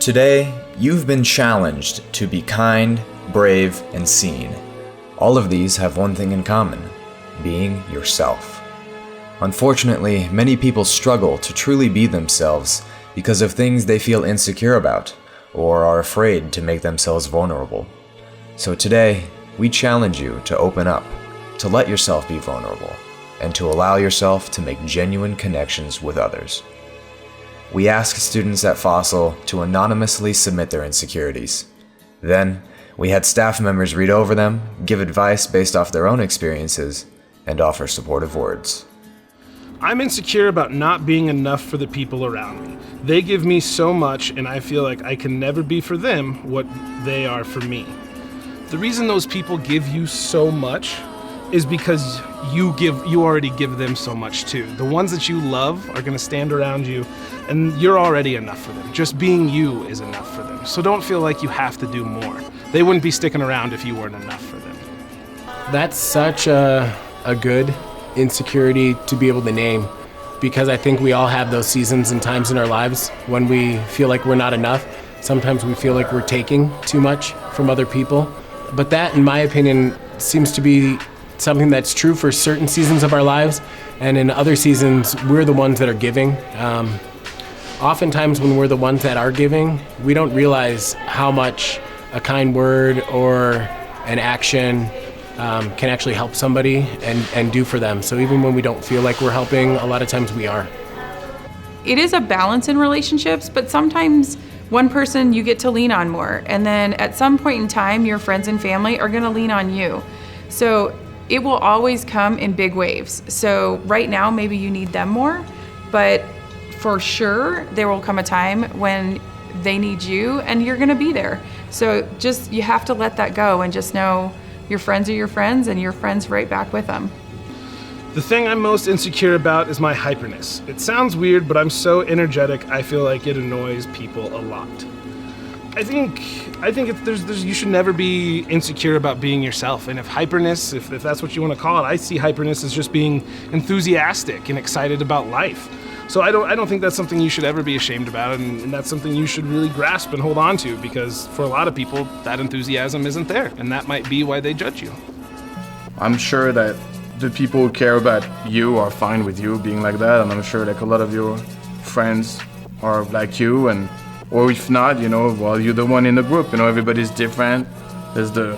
Today, you've been challenged to be kind, brave, and seen. All of these have one thing in common: being yourself. Unfortunately, many people struggle to truly be themselves because of things they feel insecure about or are afraid to make themselves vulnerable. So today, we challenge you to open up, to let yourself be vulnerable, and to allow yourself to make genuine connections with others. We ask students at Fossil to anonymously submit their insecurities. Then, we had staff members read over them, give advice based off their own experiences, and offer supportive words. I'm insecure about not being enough for the people around me. They give me so much, and I feel like I can never be for them what they are for me. The reason those people give you so much is because you already give them so much too. The ones that you love are gonna stand around you, and you're already enough for them. Just being you is enough for them. So don't feel like you have to do more. They wouldn't be sticking around if you weren't enough for them. That's such a good insecurity to be able to name, because I think we all have those seasons and times in our lives when we feel like we're not enough. Sometimes we feel like we're taking too much from other people. But that, in my opinion, seems to be something that's true for certain seasons of our lives, and in other seasons, we're the ones that are giving. Oftentimes when we're the ones that are giving, we don't realize how much a kind word or an action can actually help somebody and do for them. So even when we don't feel like we're helping, a lot of times we are. It is a balance in relationships, but sometimes one person you get to lean on more, and then at some point in time, your friends and family are gonna lean on you. So it will always come in big waves. So right now, maybe you need them more, but for sure, there will come a time when they need you and you're gonna be there. So just, you have to let that go and just know your friends are your friends and your friends right back with them. The thing I'm most insecure about is my hyperness. It sounds weird, but I'm so energetic, I feel like it annoys people a lot. I think you should never be insecure about being yourself. And if hyperness, if that's what you want to call it, I see hyperness as just being enthusiastic and excited about life. So I don't think that's something you should ever be ashamed about, and that's something you should really grasp and hold on to, because for a lot of people, that enthusiasm isn't there, and that might be why they judge you. I'm sure that the people who care about you are fine with you being like that, and I'm sure like a lot of your friends are like you, or if not, well, you're the one in the group. Everybody's different. There's the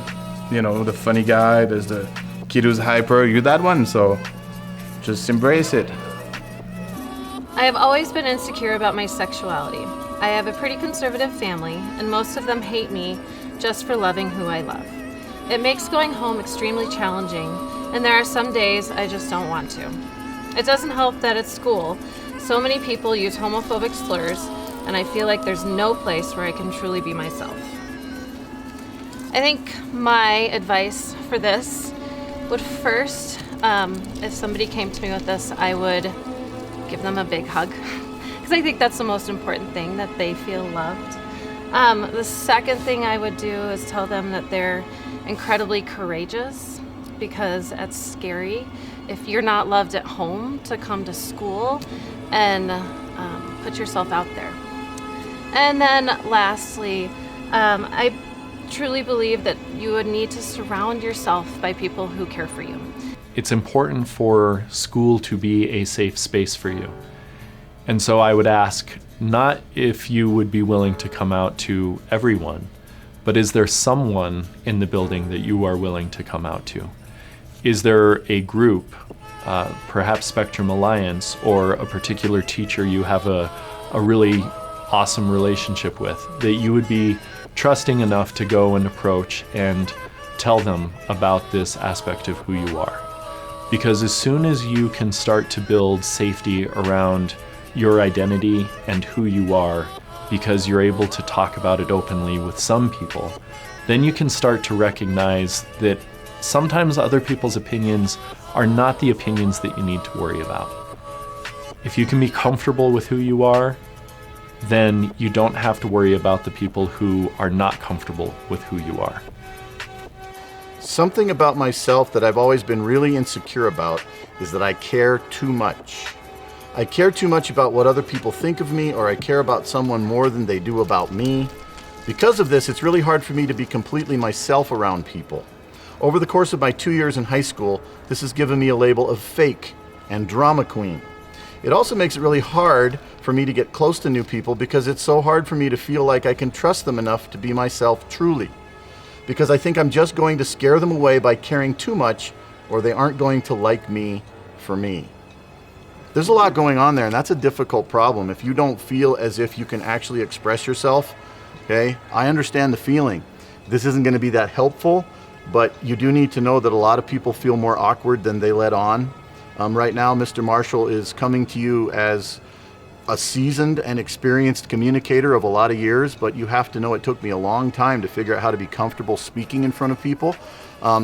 funny guy, there's the kid who's hyper, you're that one, so just embrace it. I have always been insecure about my sexuality. I have a pretty conservative family, and most of them hate me just for loving who I love. It makes going home extremely challenging, and there are some days I just don't want to. It doesn't help that at school, so many people use homophobic slurs, and I feel like there's no place where I can truly be myself. I think my advice for this would first, if somebody came to me with this, I would give them a big hug, because I think that's the most important thing, that they feel loved. The second thing I would do is tell them that they're incredibly courageous, because it's scary if you're not loved at home to come to school and put yourself out there. And then lastly, I truly believe that you would need to surround yourself by people who care for you. It's important for school to be a safe space for you. And so I would ask, not if you would be willing to come out to everyone, but is there someone in the building that you are willing to come out to? Is there a group, perhaps Spectrum Alliance, or a particular teacher you have a really awesome relationship with, that you would be trusting enough to go and approach and tell them about this aspect of who you are? Because as soon as you can start to build safety around your identity and who you are, because you're able to talk about it openly with some people, then you can start to recognize that sometimes other people's opinions are not the opinions that you need to worry about. If you can be comfortable with who you are, then you don't have to worry about the people who are not comfortable with who you are. Something about myself that I've always been really insecure about is that I care too much. I care too much about what other people think of me, or I care about someone more than they do about me. Because of this, it's really hard for me to be completely myself around people. Over the course of my 2 years in high school, this has given me a label of fake and drama queen. It also makes it really hard for me to get close to new people because it's so hard for me to feel like I can trust them enough to be myself truly. Because I think I'm just going to scare them away by caring too much, or they aren't going to like me for me. There's a lot going on there, and that's a difficult problem. If you don't feel as if you can actually express yourself, okay, I understand the feeling. This isn't going to be that helpful, but you do need to know that a lot of people feel more awkward than they let on. Right now, Mr. Marshall is coming to you as a seasoned and experienced communicator of a lot of years, but you have to know it took me a long time to figure out how to be comfortable speaking in front of people.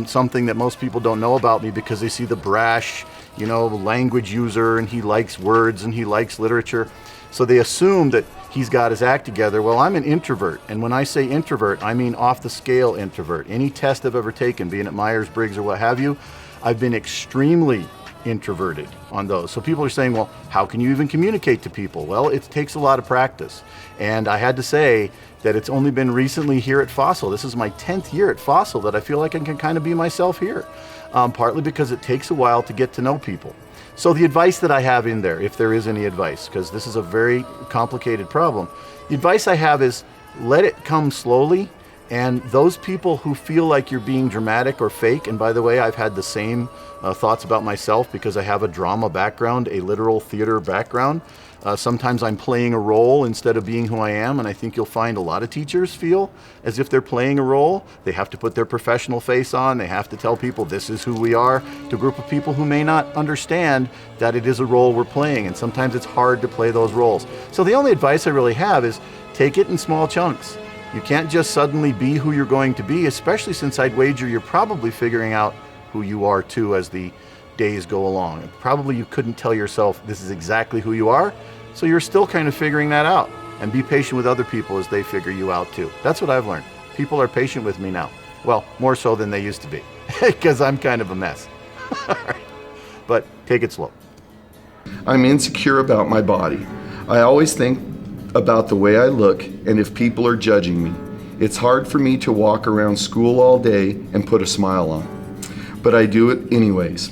Something that most people don't know about me because they see the brash, language user, and he likes words and he likes literature. So they assume that he's got his act together. Well, I'm an introvert, and when I say introvert, I mean off the scale introvert. Any test I've ever taken, being at Myers-Briggs or what have you, I've been extremely introverted on those. So people are saying, well, how can you even communicate to people? Well, it takes a lot of practice. And I had to say that it's only been recently here at Fossil. This is my 10th year at Fossil that I feel like I can kind of be myself here, partly because it takes a while to get to know people. So the advice that I have in there, if there is any advice, because this is a very complicated problem, the advice I have is let it come slowly. And those people who feel like you're being dramatic or fake, and by the way, I've had the same thoughts about myself because I have a drama background, a literal theater background. Sometimes I'm playing a role instead of being who I am, and I think you'll find a lot of teachers feel as if they're playing a role. They have to put their professional face on. They have to tell people this is who we are to a group of people who may not understand that it is a role we're playing, and sometimes it's hard to play those roles. So the only advice I really have is take it in small chunks. You can't just suddenly be who you're going to be, especially since I'd wager you're probably figuring out who you are too as the days go along. And probably you couldn't tell yourself this is exactly who you are, so you're still kind of figuring that out. And be patient with other people as they figure you out too. That's what I've learned. People are patient with me now. Well, more so than they used to be, because I'm kind of a mess. But take it slow. I'm insecure about my body. I always think about the way I look and if people are judging me. It's hard for me to walk around school all day and put a smile on, but I do it anyways.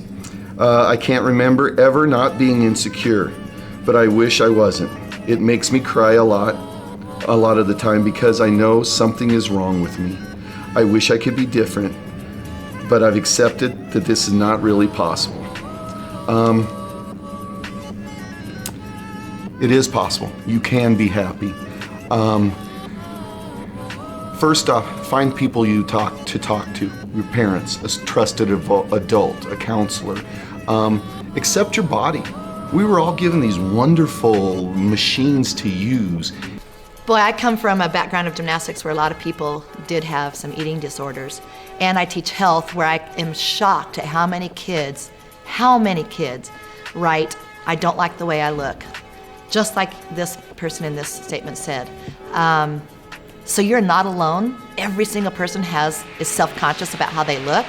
I can't remember ever not being insecure, but I wish I wasn't. It makes me cry a lot of the time because I know something is wrong with me. I wish I could be different, but I've accepted that this is not really possible. It is possible. You can be happy. First off, find people you talk to, your parents, a trusted adult, a counselor. Accept your body. We were all given these wonderful machines to use. Boy, I come from a background of gymnastics where a lot of people did have some eating disorders. And I teach health where I am shocked at how many kids write, I don't like the way I look. Just like this person in this statement said. So you're not alone. Every single person is self-conscious about how they look.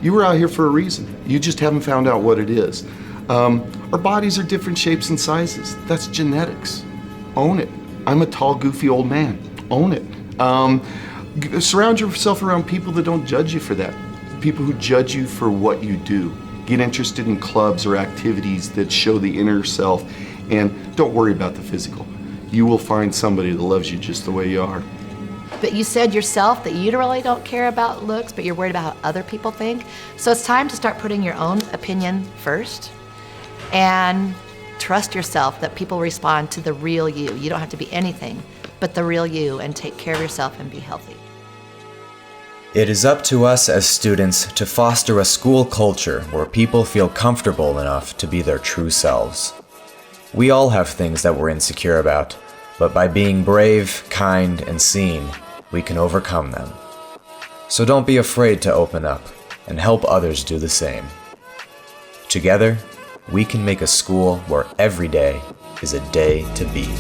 You were out here for a reason. You just haven't found out what it is. Our bodies are different shapes and sizes. That's genetics. Own it. I'm a tall, goofy old man. Own it. Surround yourself around people that don't judge you for that. People who judge you for what you do. Get interested in clubs or activities that show the inner self. And don't worry about the physical. You will find somebody that loves you just the way you are. But you said yourself that you really don't care about looks, but you're worried about how other people think. So it's time to start putting your own opinion first and trust yourself that people respond to the real you. You don't have to be anything but the real you, and take care of yourself and be healthy. It is up to us as students to foster a school culture where people feel comfortable enough to be their true selves. We all have things that we're insecure about, but by being brave, kind, and seen, we can overcome them. So don't be afraid to open up and help others do the same. Together, we can make a school where every day is a day to be.